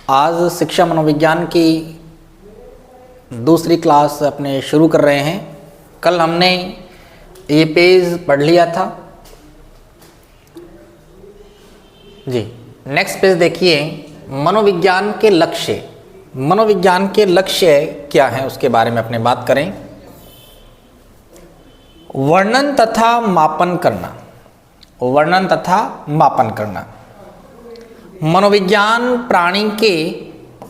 आज शिक्षा मनोविज्ञान की दूसरी क्लास अपने शुरू कर रहे हैं। कल हमने ये पेज पढ़ लिया था जी। नेक्स्ट पेज देखिए, मनोविज्ञान के लक्ष्य। मनोविज्ञान के लक्ष्य क्या हैं उसके बारे में अपने बात करें। वर्णन तथा मापन करना। वर्णन तथा मापन करना। मनोविज्ञान प्राणी के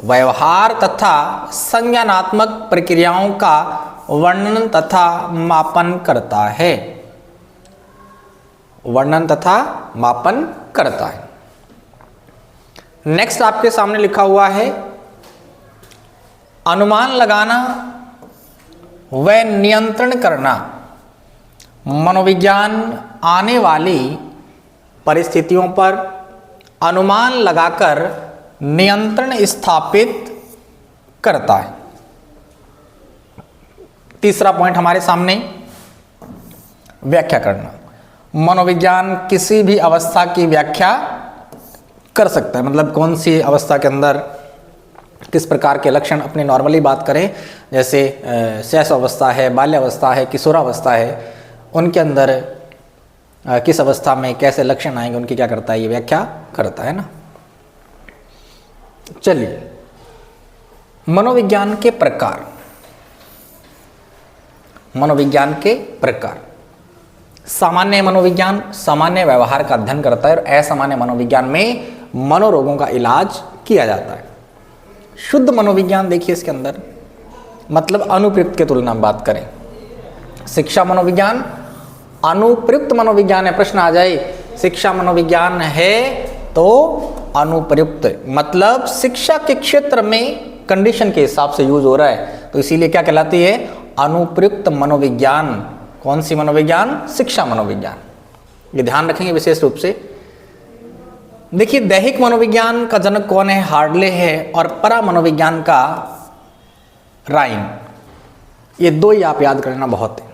व्यवहार तथा संज्ञानात्मक प्रक्रियाओं का वर्णन तथा मापन करता है। वर्णन तथा मापन करता है। नेक्स्ट आपके सामने लिखा हुआ है, अनुमान लगाना व नियंत्रण करना। मनोविज्ञान आने वाली परिस्थितियों पर अनुमान लगाकर नियंत्रण स्थापित करता है। तीसरा पॉइंट हमारे सामने, व्याख्या करना। मनोविज्ञान किसी भी अवस्था की व्याख्या कर सकता है, मतलब कौन सी अवस्था के अंदर किस प्रकार के लक्षण, अपनी नॉर्मली बात करें जैसे शैशव अवस्था है, बाल्यावस्था है, किशोरावस्था है, उनके अंदर किस अवस्था में कैसे लक्षण आएंगे उनकी क्या करता है, ये व्याख्या करता है ना। चलिए, मनोविज्ञान के प्रकार। मनोविज्ञान के प्रकार। सामान्य मनोविज्ञान सामान्य व्यवहार का अध्ययन करता है और असामान्य मनोविज्ञान में मनोरोगों का इलाज किया जाता है। शुद्ध मनोविज्ञान देखिए इसके अंदर, मतलब अनुप्रयुक्त के तुलना में बात करें, शिक्षा मनोविज्ञान अनुप्रयुक्त मनोविज्ञान है। प्रश्न आ जाए शिक्षा मनोविज्ञान है तो अनुप्रयुक्त, मतलब शिक्षा के क्षेत्र में कंडीशन के हिसाब से यूज हो रहा है, तो इसीलिए क्या कहलाती है, अनुप्रयुक्त मनोविज्ञान। कौन सी मनोविज्ञान? शिक्षा मनोविज्ञान। ये ध्यान रखेंगे विशेष रूप से। देखिए, दैहिक मनोविज्ञान का जनक कौन है? हार्डले है, और परा मनोविज्ञान का राइन। ये दो ही आप याद करना बहुत है,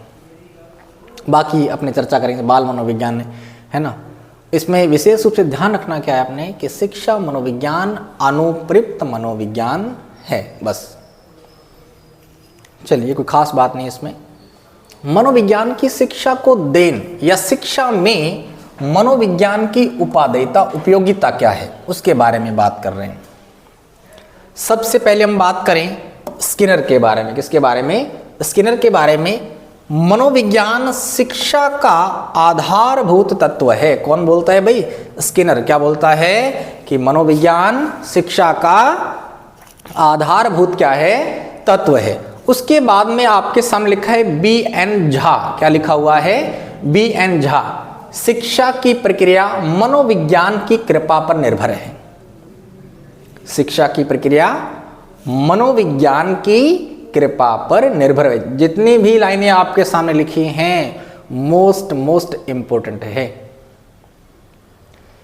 बाकी अपने चर्चा करेंगे। बाल मनोविज्ञान है ना, इसमें विशेष रूप से ध्यान रखना क्या है आपने कि शिक्षा मनोविज्ञान अनुप्रयुक्त मनोविज्ञान है, बस। चलिए, कोई खास बात नहीं इसमें। मनोविज्ञान की शिक्षा को देन या शिक्षा में मनोविज्ञान की उपादेयता, उपयोगिता क्या है उसके बारे में बात कर रहे हैं। सबसे पहले हम बात करें स्किनर के बारे में। किसके बारे में? स्किनर के बारे में। मनोविज्ञान शिक्षा का आधारभूत तत्व है। कौन बोलता है भाई? स्किनर। क्या बोलता है कि मनोविज्ञान शिक्षा का आधारभूत क्या है? तत्व है। उसके बाद में आपके सामने लिखा है B.N. झा। क्या लिखा हुआ है? B.N. झा। शिक्षा की प्रक्रिया मनोविज्ञान की कृपा पर निर्भर है। शिक्षा की प्रक्रिया मनोविज्ञान की कृपा पर निर्भर है। जितनी भी लाइनें आपके सामने लिखी हैं मोस्ट इंपोर्टेंट है।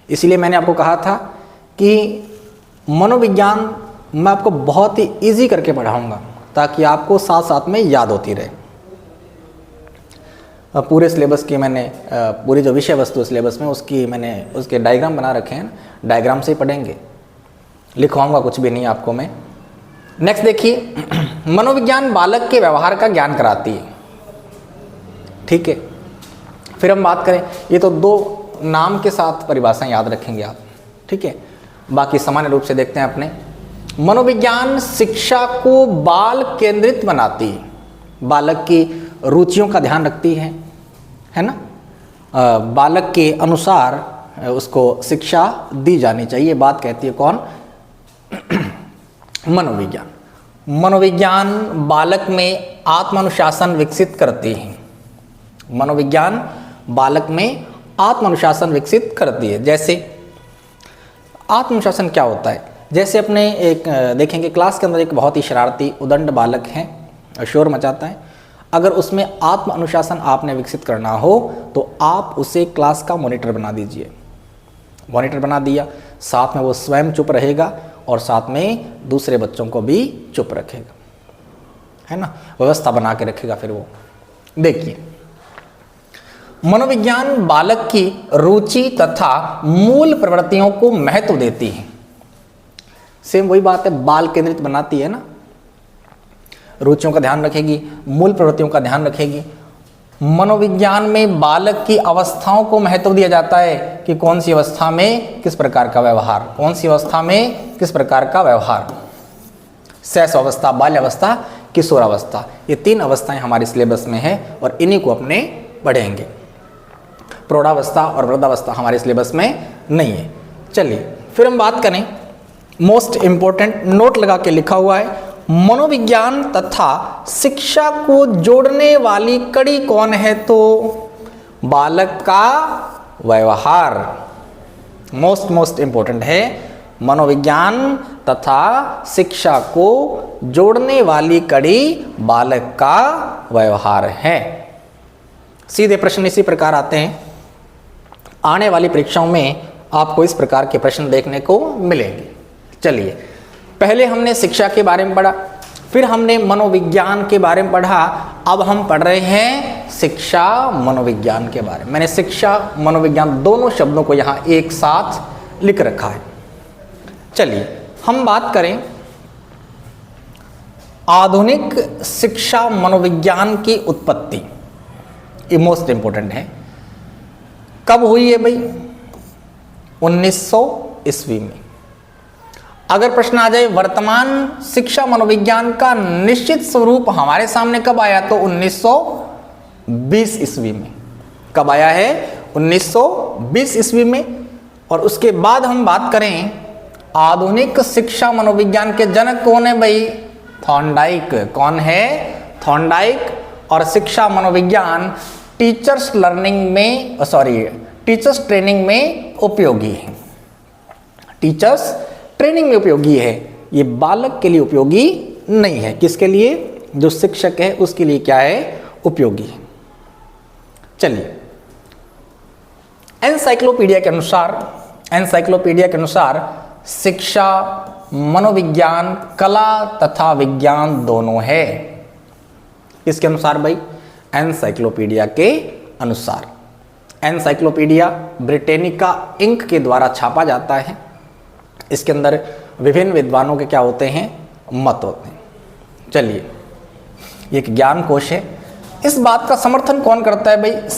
इसलिए मैंने आपको कहा था कि मनोविज्ञान मैं आपको बहुत ही इजी करके पढ़ाऊंगा ताकि आपको साथ साथ में याद होती रहे। पूरे सिलेबस की मैंने पूरी जो विषय वस्तु सिलेबस में उसकी मैंने उसके डायग्राम बना रखे हैं, डायग्राम से ही पढ़ेंगे, लिखवाऊंगा कुछ भी नहीं आपको मैं। नेक्स्ट देखिए, मनोविज्ञान बालक के व्यवहार का ज्ञान कराती है। ठीक है, फिर हम बात करें, ये तो दो नाम के साथ परिभाषाएं याद रखेंगे आप। ठीक है, बाकी सामान्य रूप से देखते हैं अपने। मनोविज्ञान शिक्षा को बाल केंद्रित बनाती है, बालक की रुचियों का ध्यान रखती है ना। बालक के अनुसार उसको शिक्षा दी जानी चाहिए, बात कहती है कौन? मनोविज्ञान। मनोविज्ञान बालक में आत्मानुशासन विकसित करती है। मनोविज्ञान बालक में आत्मानुशासन विकसित करती है। जैसे आत्मानुशासन क्या होता है? जैसे अपने एक देखेंगे क्लास के अंदर एक बहुत ही शरारती उदंड बालक है, शोर मचाता है। अगर उसमें आत्म अनुशासन आपने विकसित करना हो तो आप उसे क्लास का मॉनिटर बना दीजिए। मॉनिटर बना दिया, साथ में वो स्वयं चुप रहेगा और साथ में दूसरे बच्चों को भी चुप रखेगा, है ना, व्यवस्था बना के रखेगा। फिर वो देखिए, मनोविज्ञान बालक की रुचि तथा मूल प्रवृत्तियों को महत्व देती है। सेम वही बात है, बाल केंद्रित बनाती है ना, रुचियों का ध्यान रखेगी, मूल प्रवृत्तियों का ध्यान रखेगी। मनोविज्ञान में बालक की अवस्थाओं को महत्व दिया जाता है कि कौन सी अवस्था में किस प्रकार का व्यवहार, कौन सी अवस्था में किस प्रकार का व्यवहार। शैशवावस्था, बाल्यावस्था, किशोरावस्था, ये 3 अवस्थाएं हमारे सिलेबस में है और इन्हीं को अपने पढ़ेंगे। प्रौढ़ावस्था और वृद्धावस्था हमारे सिलेबस में नहीं है। चलिए फिर हम बात करें, मोस्ट इंपॉर्टेंट नोट लगा के लिखा हुआ है, मनोविज्ञान तथा शिक्षा को जोड़ने वाली कड़ी कौन है? तो बालक का व्यवहार मोस्ट इंपॉर्टेंट है। मनोविज्ञान तथा शिक्षा को जोड़ने वाली कड़ी बालक का व्यवहार है। सीधे प्रश्न इसी प्रकार आते हैं। आने वाली परीक्षाओं में आपको इस प्रकार के प्रश्न देखने को मिलेंगे। चलिए, पहले हमने शिक्षा के बारे में पढ़ा, फिर हमने मनोविज्ञान के बारे में पढ़ा, अब हम पढ़ रहे हैं शिक्षा मनोविज्ञान के बारे में। मैंने शिक्षा मनोविज्ञान दोनों शब्दों को यहाँ एक साथ लिख रखा है। चलिए हम बात करें आधुनिक शिक्षा मनोविज्ञान की उत्पत्ति, ये मोस्ट इंपॉर्टेंट है। कब हुई है भाई? 1900 ईस्वी में। अगर प्रश्न आ जाए वर्तमान शिक्षा मनोविज्ञान का निश्चित स्वरूप हमारे सामने कब आया, तो 1920 ईस्वी में। कब आया है? 1920 ईस्वी में। और उसके बाद हम बात करें आधुनिक शिक्षा मनोविज्ञान के जनक कौन है भाई? थॉर्नडाइक। कौन है? थॉर्नडाइक। और शिक्षा मनोविज्ञान टीचर्स ट्रेनिंग में उपयोगी है। टीचर्स ट्रेनिंग में उपयोगी है, ये बालक के लिए उपयोगी नहीं है। किसके लिए? जो शिक्षक है उसके लिए क्या है? उपयोगी है। चलिए, एनसाइक्लोपीडिया के अनुसार शिक्षा मनोविज्ञान कला तथा विज्ञान दोनों है। किसके अनुसार भाई? एनसाइक्लोपीडिया के अनुसार। एनसाइक्लोपीडिया ब्रिटेनिका इंक के द्वारा छापा जाता है। इसके अंदर विभिन्न विद्वानों के क्या होते हैं? मत होते हैं। चलिए, ये एक ज्ञान कोश है। इस बात का समर्थन कौन करता है भाई?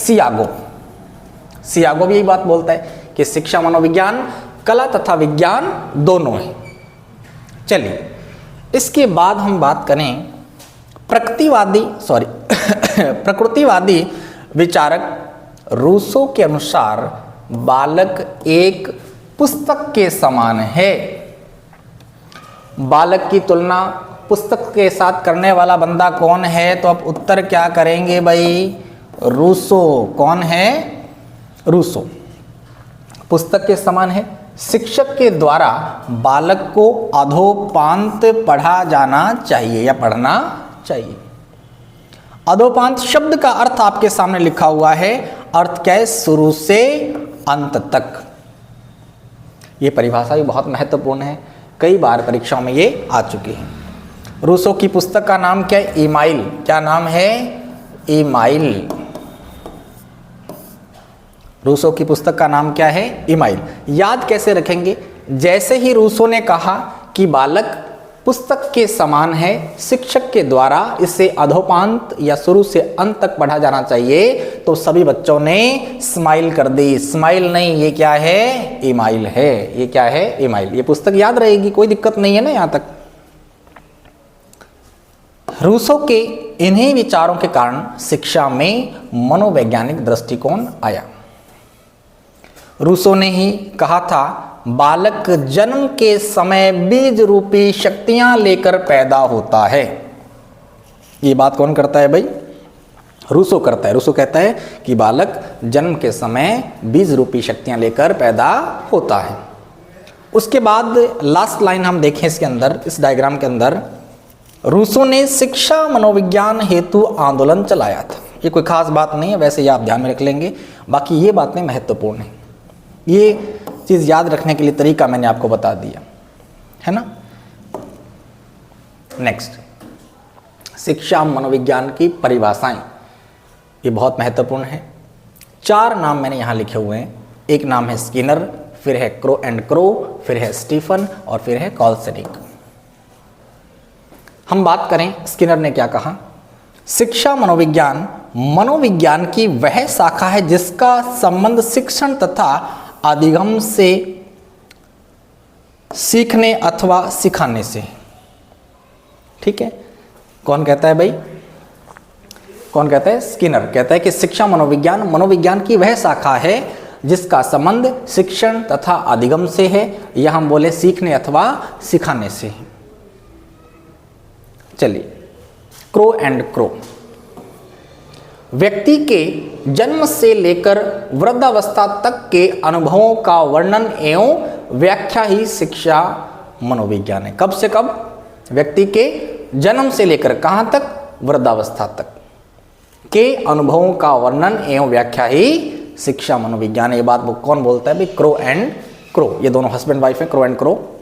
सियागो भी यही बात बोलता है कि शिक्षा मनोविज्ञान कला तथा विज्ञान दोनों है। चलिए, इसके बाद हम बात करें प्रकृतिवादी विचारक रूसो के अनुसार बालक एक पुस्तक के समान है। बालक की तुलना पुस्तक के साथ करने वाला बंदा कौन है? तो अब उत्तर क्या करेंगे भाई? रूसो। कौन है? रूसो। पुस्तक के समान है। शिक्षक के द्वारा बालक को अधोपांत पढ़ा जाना चाहिए या पढ़ना चाहिए। अधोपांत शब्द का अर्थ आपके सामने लिखा हुआ है। अर्थ क्या है? शुरू से अंत तक। ये परिभाषा भी बहुत महत्वपूर्ण है, कई बार परीक्षाओं में ये आ चुकी है। रूसो की पुस्तक का नाम क्या है? ईमाइल। क्या नाम है? ईमाइल। रूसो की पुस्तक का नाम क्या है? ईमाइल। याद कैसे रखेंगे? जैसे ही रूसो ने कहा कि बालक पुस्तक के समान है, शिक्षक के द्वारा इसे अधोपांत या शुरू से अंत तक पढ़ा जाना चाहिए, तो सभी बच्चों ने स्माइल कर दी। स्माइल नहीं, ये क्या है? ईमाइल है। ये क्या है? ईमाइल। ये पुस्तक याद रहेगी, कोई दिक्कत नहीं है ना यहां तक। रूसो के इन्हीं विचारों के कारण शिक्षा में मनोवैज्ञानिक दृष्टिकोण आया। रूसो ने ही कहा था बालक जन्म के समय बीज रूपी शक्तियां लेकर पैदा होता है। ये बात कौन करता है भाई? रूसो करता है। रूसो कहता है कि बालक जन्म के समय बीज रूपी शक्तियां लेकर पैदा होता है। उसके बाद लास्ट लाइन हम देखें इसके अंदर, इस डायग्राम के अंदर, रूसो ने शिक्षा मनोविज्ञान हेतु आंदोलन चलाया था। ये कोई खास बात नहीं है, वैसे ये आप ध्यान में रख लेंगे। बाकी ये बातें महत्वपूर्ण है, ये चीज़ याद रखने के लिए तरीका मैंने आपको बता दिया है ना। नेक्स्ट, शिक्षा मनोविज्ञान की परिभाषाएं, ये बहुत महत्वपूर्ण है। 4 नाम मैंने यहाँ लिखे हुए हैं। एक नाम है स्किनर, फिर है क्रो एंड क्रो, फिर है स्टीफन और फिर है कॉलसेनिक। हम बात करें स्किनर ने क्या कहा। शिक्षा मनोविज्ञान मनोविज्ञान की वह शाखा है जिसका संबंध शिक्षण तथा अधिगम से, सीखने अथवा सिखाने से। ठीक है, कौन कहता है भाई? कौन कहता है? स्किनर कहता है कि शिक्षा मनोविज्ञान मनोविज्ञान की वह शाखा है जिसका संबंध शिक्षण तथा अधिगम से है, या हम बोले सीखने अथवा सिखाने से है। चलिए, क्रो एंड क्रो। व्यक्ति के जन्म से लेकर वृद्धावस्था तक के अनुभवों का वर्णन एवं व्याख्या ही शिक्षा मनोविज्ञान है। कब से कब? व्यक्ति के जन्म से लेकर कहां तक? वृद्धावस्था तक के अनुभवों का वर्णन एवं व्याख्या ही शिक्षा मनोविज्ञान है। ये बात कौन बोलता है भाई? क्रो एंड क्रो, ये दोनों हस्बैंड वाइफ है, क्रो एंड क्रो।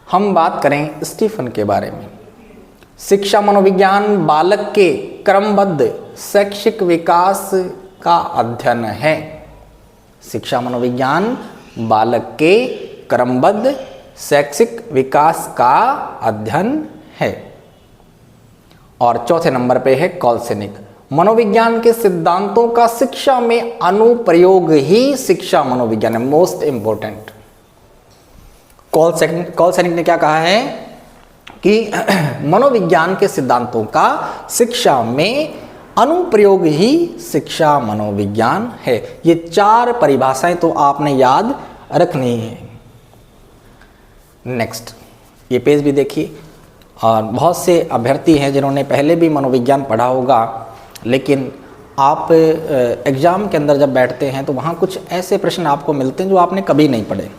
हम बात करें स्टीफन के बारे में। शिक्षा मनोविज्ञान बालक के क्रमबद्ध शैक्षिक विकास का अध्ययन है। शिक्षा मनोविज्ञान बालक के क्रमबद्ध शैक्षिक विकास का अध्ययन है। और चौथे नंबर पे है कॉलसेनिक। मनोविज्ञान के सिद्धांतों का शिक्षा में अनुप्रयोग ही शिक्षा मनोविज्ञान है, मोस्ट इंपोर्टेंट। कॉलसेनिक ने क्या कहा है कि मनोविज्ञान के सिद्धांतों का शिक्षा में अनुप्रयोग ही शिक्षा मनोविज्ञान है। ये चार परिभाषाएं तो आपने याद रखनी है। नेक्स्ट, ये पेज भी देखिए। और बहुत से अभ्यर्थी हैं जिन्होंने पहले भी मनोविज्ञान पढ़ा होगा, लेकिन आप एग्ज़ाम के अंदर जब बैठते हैं तो वहाँ कुछ ऐसे प्रश्न आपको मिलते हैं जो आपने कभी नहीं पढ़े,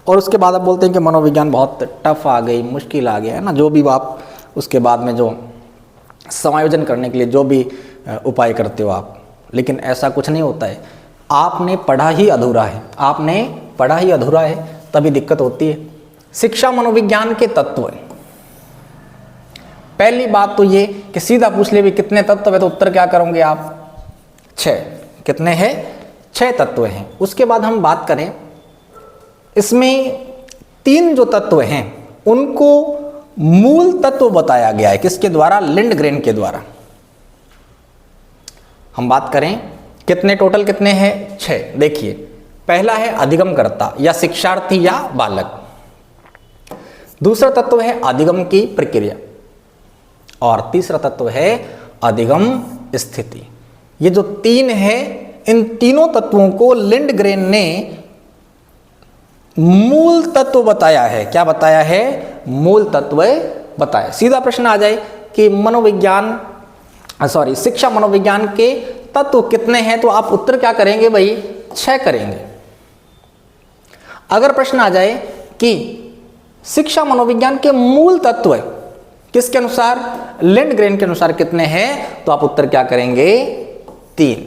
और उसके बाद आप बोलते हैं कि मनोविज्ञान बहुत टफ आ गई, मुश्किल आ गया है ना। जो भी आप उसके बाद में जो समायोजन करने के लिए जो भी उपाय करते हो आप, लेकिन ऐसा कुछ नहीं होता है। आपने पढ़ा ही अधूरा है, आपने पढ़ा ही अधूरा है, तभी दिक्कत होती है। शिक्षा मनोविज्ञान के तत्व, पहली बात तो ये कि सीधा पूछ ले भी कितने तत्व है, तो उत्तर क्या करोगे आप? 6। कितने हैं? 6 तत्व हैं। उसके बाद हम बात करें, इसमें 3 जो तत्व हैं उनको मूल तत्व बताया गया है। किसके द्वारा? लिंडग्रेन के द्वारा। हम बात करें कितने टोटल कितने हैं? 6। देखिए, पहला है अधिगमकर्ता या शिक्षार्थी या बालक। दूसरा तत्व है अधिगम की प्रक्रिया, और तीसरा तत्व है अधिगम स्थिति। ये जो 3 है, इन तीनों तत्वों को लिंडग्रेन ने मूल तत्व बताया है। क्या बताया है? मूल तत्व बताया। सीधा प्रश्न आ जाए कि शिक्षा मनोविज्ञान के तत्व कितने हैं, तो आप उत्तर क्या करेंगे भाई? 6 करेंगे। अगर प्रश्न आ जाए कि शिक्षा मनोविज्ञान के मूल तत्व किसके अनुसार? लिंडग्रेन के अनुसार कितने हैं, तो आप उत्तर क्या करेंगे? 3।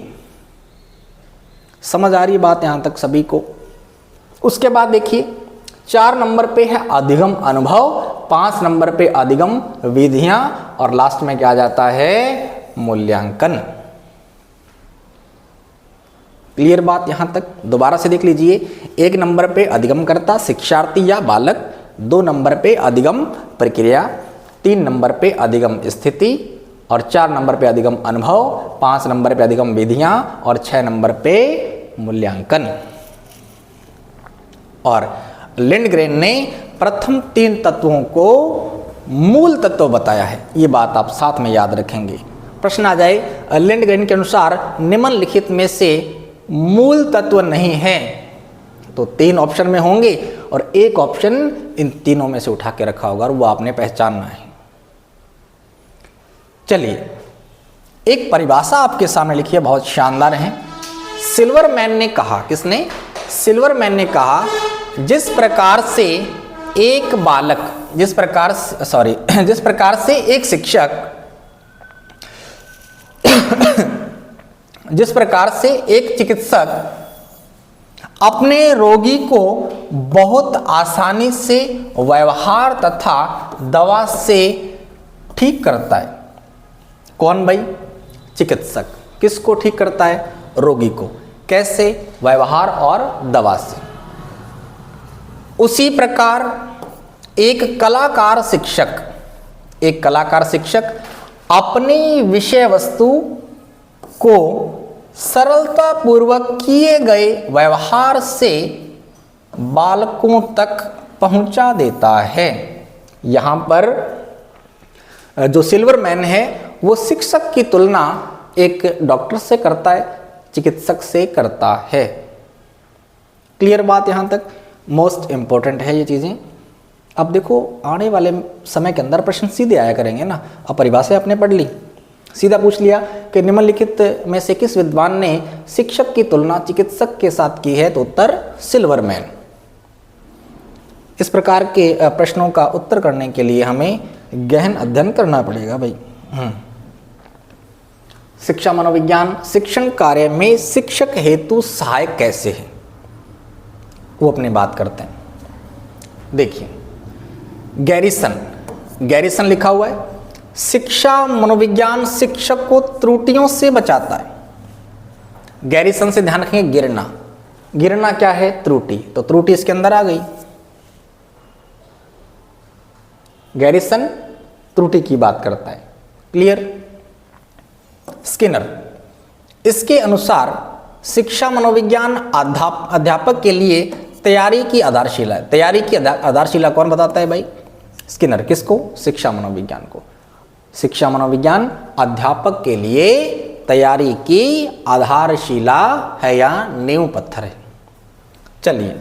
समझ आ रही बात यहां तक सभी को? उसके बाद देखिए, 4 नंबर पे है अधिगम अनुभव, 5 नंबर पे अधिगम विधियां, और लास्ट में क्या आ जाता है? मूल्यांकन। क्लियर बात यहां तक? दोबारा से देख लीजिए। 1 नंबर पे अधिगमकर्ता शिक्षार्थी या बालक, 2 नंबर पे अधिगम प्रक्रिया, 3 नंबर पे अधिगम स्थिति, और 4 नंबर पे अधिगम अनुभव, 5 नंबर पे अधिगम विधियां, और 6 नंबर पे मूल्यांकन। और लिंडग्रेन ने प्रथम 3 तत्वों को मूल तत्व बताया है। ये बात आप साथ में याद रखेंगे। प्रश्न आ जाए, लिंडग्रेन के अनुसार निम्नलिखित में से मूल तत्व नहीं है, तो 3 ऑप्शन में होंगे और 1 ऑप्शन इन तीनों में से उठा के रखा होगा, और वो आपने पहचानना है। चलिए, एक परिभाषा आपके सामने लिखी है, बहुत शानदार है। सिल्वरमैन ने कहा, किसने? सिल्वरमैन ने कहा, जिस प्रकार से एक शिक्षक जिस प्रकार से एक चिकित्सक अपने रोगी को बहुत आसानी से व्यवहार तथा दवा से ठीक करता है। कौन भाई? चिकित्सक। किसको ठीक करता है? रोगी को। कैसे? व्यवहार और दवा से। उसी प्रकार एक कलाकार शिक्षक अपनी विषय वस्तु को सरलता पूर्वक किए गए व्यवहार से बालकों तक पहुंचा देता है। यहाँ पर जो सिल्वरमैन है वो शिक्षक की तुलना एक डॉक्टर से करता है, चिकित्सक से करता है। क्लियर बात यहाँ तक? मोस्ट इंपॉर्टेंट है ये चीज़ें। अब देखो आने वाले समय के अंदर प्रश्न सीधे आया करेंगे ना। अब परिभाषा आपने पढ़ ली, सीधा पूछ लिया कि निम्नलिखित में से किस विद्वान ने शिक्षक की तुलना चिकित्सक के साथ की है, तो उत्तर सिल्वरमैन। इस प्रकार के प्रश्नों का उत्तर करने के लिए हमें गहन अध्ययन करना पड़ेगा भाई। शिक्षा मनोविज्ञान शिक्षण कार्य में शिक्षक हेतु सहायक कैसे है, वो अपनी बात करते हैं। देखिए गैरिसन लिखा हुआ है, शिक्षा मनोविज्ञान शिक्षक को त्रुटियों से बचाता है। गैरिसन से ध्यान रखेंगे गिरना क्या है? त्रुटि। तो त्रुटि इसके अंदर आ गई। गैरिसन त्रुटि की बात करता है। क्लियर? स्किनर इसके अनुसार शिक्षा मनोविज्ञान अध्यापक के लिए तैयारी की आधारशिला है। तैयारी की आधारशिला कौन बताता है भाई? स्किनर। किसको? शिक्षा मनोविज्ञान को। शिक्षा मनोविज्ञान अध्यापक के लिए तैयारी की आधारशिला है या नींव पत्थर है। चलिए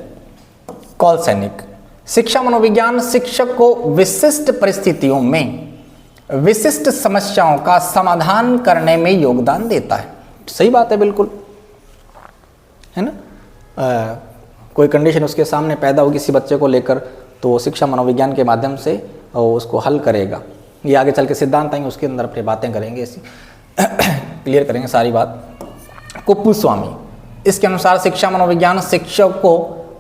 कॉलसैनिक शिक्षा मनोविज्ञान शिक्षक को विशिष्ट परिस्थितियों में विशिष्ट समस्याओं का समाधान करने में योगदान देता है। सही बात है, बिल्कुल है ना। कोई कंडीशन उसके सामने पैदा हो किसी बच्चे को लेकर, तो वो शिक्षा मनोविज्ञान के माध्यम से उसको हल करेगा। ये आगे चल के सिद्धांत आएंगे, उसके अंदर अपनी बातें करेंगे, ऐसी क्लियर करेंगे सारी बात। कुप्पू स्वामी इसके अनुसार शिक्षा मनोविज्ञान शिक्षक को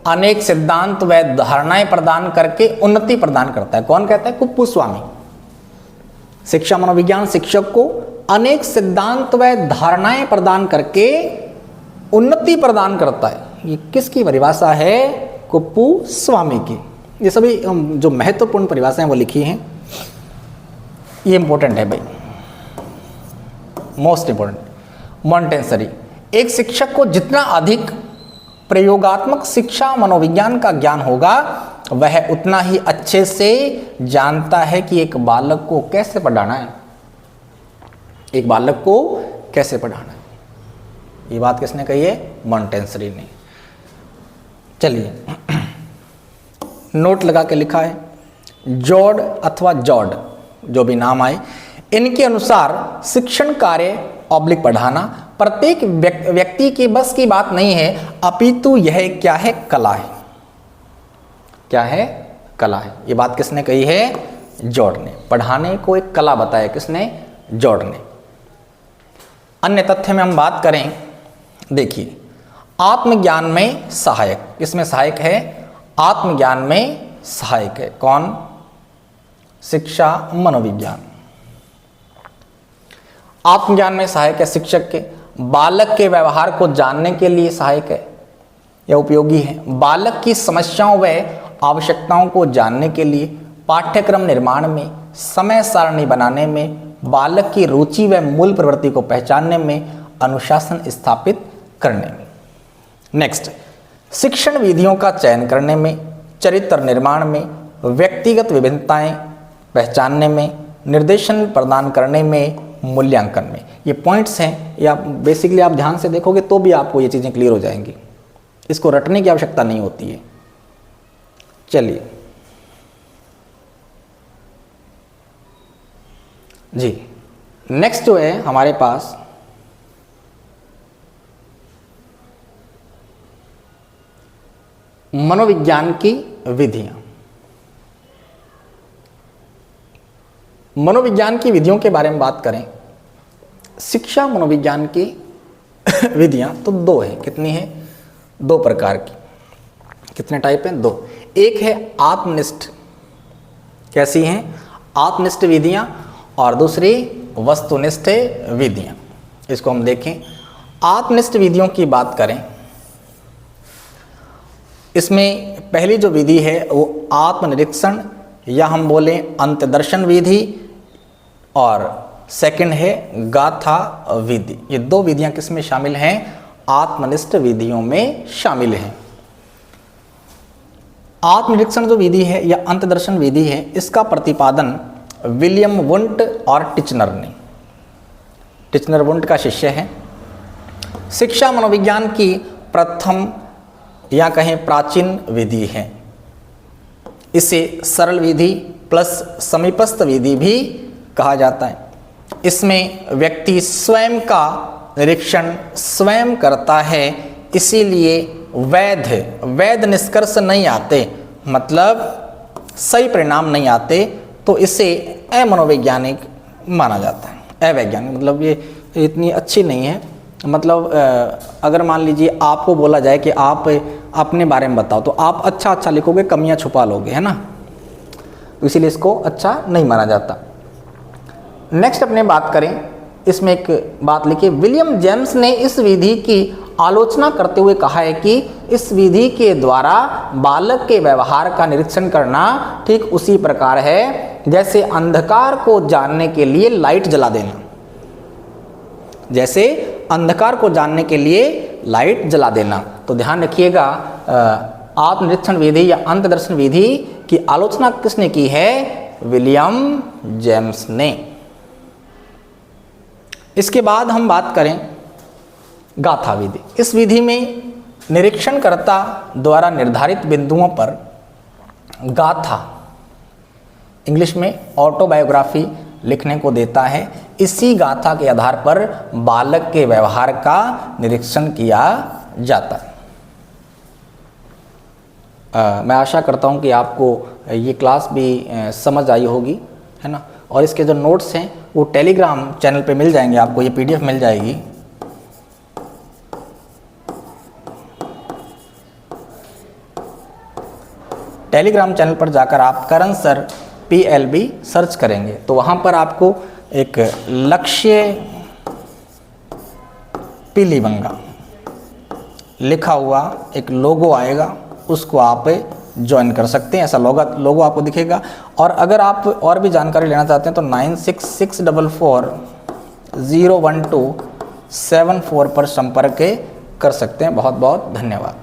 अनेक सिद्धांत व धारणाएं प्रदान करके उन्नति प्रदान करता है। कौन कहता है? कुप्पू स्वामी। शिक्षा मनोविज्ञान शिक्षक को अनेक सिद्धांत व धारणाएं प्रदान करके उन्नति प्रदान करता है। ये किसकी परिभाषा है? कुप्पू स्वामी की। ये सभी जो महत्वपूर्ण परिभाषाएं वो लिखी हैं, ये इंपॉर्टेंट है भाई, मोस्ट इंपॉर्टेंट। मॉन्टेसरी एक शिक्षक को जितना अधिक प्रयोगात्मक शिक्षा मनोविज्ञान का ज्ञान होगा, वह उतना ही अच्छे से जानता है कि एक बालक को कैसे पढ़ाना है, एक बालक को कैसे पढ़ाना है। ये बात किसने कही है? मॉन्टेसरी ने। चलिए नोट लगा के लिखा है, जॉर्ड अथवा जॉर्ड जो भी नाम आए, इनके अनुसार शिक्षण कार्य ऑब्लिक पढ़ाना प्रत्येक व्यक्ति की बस की बात नहीं है, अपितु यह क्या है? कला है। क्या है? कला है। ये बात किसने कही है? जॉर्ड ने। पढ़ाने को एक कला बताया, किसने? जॉर्ड ने। अन्य तथ्य में हम बात करें, देखिए आत्मज्ञान में सहायक, किसमें सहायक है? आत्मज्ञान में सहायक है। कौन? शिक्षा मनोविज्ञान। आत्मज्ञान में सहायक है शिक्षक के। बालक के व्यवहार को जानने के लिए सहायक है या उपयोगी है। बालक की समस्याओं व आवश्यकताओं को जानने के लिए, पाठ्यक्रम निर्माण में, समय सारणी बनाने में, बालक की रुचि व मूल प्रवृत्ति को पहचानने में, अनुशासन स्थापित करने में। नेक्स्ट, शिक्षण विधियों का चयन करने में, चरित्र निर्माण में, व्यक्तिगत विभिन्नताएं पहचानने में, निर्देशन प्रदान करने में, मूल्यांकन में। ये पॉइंट्स हैं, या बेसिकली आप ध्यान से देखोगे तो भी आपको ये चीज़ें क्लियर हो जाएंगी, इसको रटने की आवश्यकता नहीं होती है। चलिए जी, नेक्स्ट जो है हमारे पास मनोविज्ञान की विधियां। मनोविज्ञान की विधियों के बारे में बात करें, शिक्षा मनोविज्ञान की विधियां तो दो हैं। कितनी है? दो प्रकार की। कितने टाइप हैं? दो। एक है आत्मनिष्ठ। कैसी हैं? आत्मनिष्ठ विधियां, और दूसरी वस्तुनिष्ठ विधियां। इसको हम देखें। आत्मनिष्ठ विधियों की बात करें इसमें पहली जो विधि है वो आत्मनिरीक्षण या हम बोलें अंतदर्शन विधि, और सेकंड है गाथा विधि। ये दो विधियां किसमें शामिल हैं? आत्मनिष्ठ विधियों में शामिल हैं। आत्मनिरीक्षण जो विधि है या अंतदर्शन विधि है, इसका प्रतिपादन विलियम वुंट और टिचनर ने। टिचनर वुंट का शिष्य है। शिक्षा मनोविज्ञान की प्रथम या कहें प्राचीन विधि है। इसे सरल विधि प्लस समीपस्थ विधि भी कहा जाता है। इसमें व्यक्ति स्वयं का निरीक्षण स्वयं करता है, इसीलिए वैध निष्कर्ष नहीं आते, मतलब सही परिणाम नहीं आते, तो इसे अमनोवैज्ञानिक माना जाता है। अवैज्ञानिक मतलब ये इतनी अच्छी नहीं है। मतलब अगर मान लीजिए आपको बोला जाए कि आप अपने बारे में बताओ, तो आप अच्छा लिखोगे, कमियां छुपा लोगे, है ना, तो इसीलिए इसको अच्छा नहीं माना जाता। नेक्स्ट अपने बात करें, इसमें एक बात लिखी, विलियम जेम्स ने इस विधि की आलोचना करते हुए कहा है कि इस विधि के द्वारा बालक के व्यवहार का निरीक्षण करना ठीक उसी प्रकार है जैसे अंधकार को जानने के लिए लाइट जला देना। जैसे अंधकार को जानने के लिए लाइट जला देना। तो ध्यान रखिएगा, आत्मनिरीक्षण विधि या अंतदर्शन विधि की आलोचना किसने की है? विलियम जेम्स ने। इसके बाद हम बात करें गाथा विधि। इस विधि में निरीक्षणकर्ता द्वारा निर्धारित बिंदुओं पर गाथा, इंग्लिश में ऑटोबायोग्राफी, लिखने को देता है। इसी गाथा के आधार पर बालक के व्यवहार का निरीक्षण किया जाता है। मैं आशा करता हूं कि आपको ये क्लास भी समझ आई होगी, है ना। और इसके जो नोट्स हैं वो टेलीग्राम चैनल पे मिल जाएंगे, आपको ये PDF मिल जाएगी। टेलीग्राम चैनल पर जाकर आप करण सर PLB सर्च करेंगे तो वहाँ पर आपको एक लक्ष्य पीलीबंगा लिखा हुआ एक लोगो आएगा, उसको आप ज्वाइन कर सकते हैं। ऐसा लोगो आपको दिखेगा। और अगर आप और भी जानकारी लेना चाहते हैं तो 9664401274 पर संपर्क कर सकते हैं। बहुत बहुत धन्यवाद।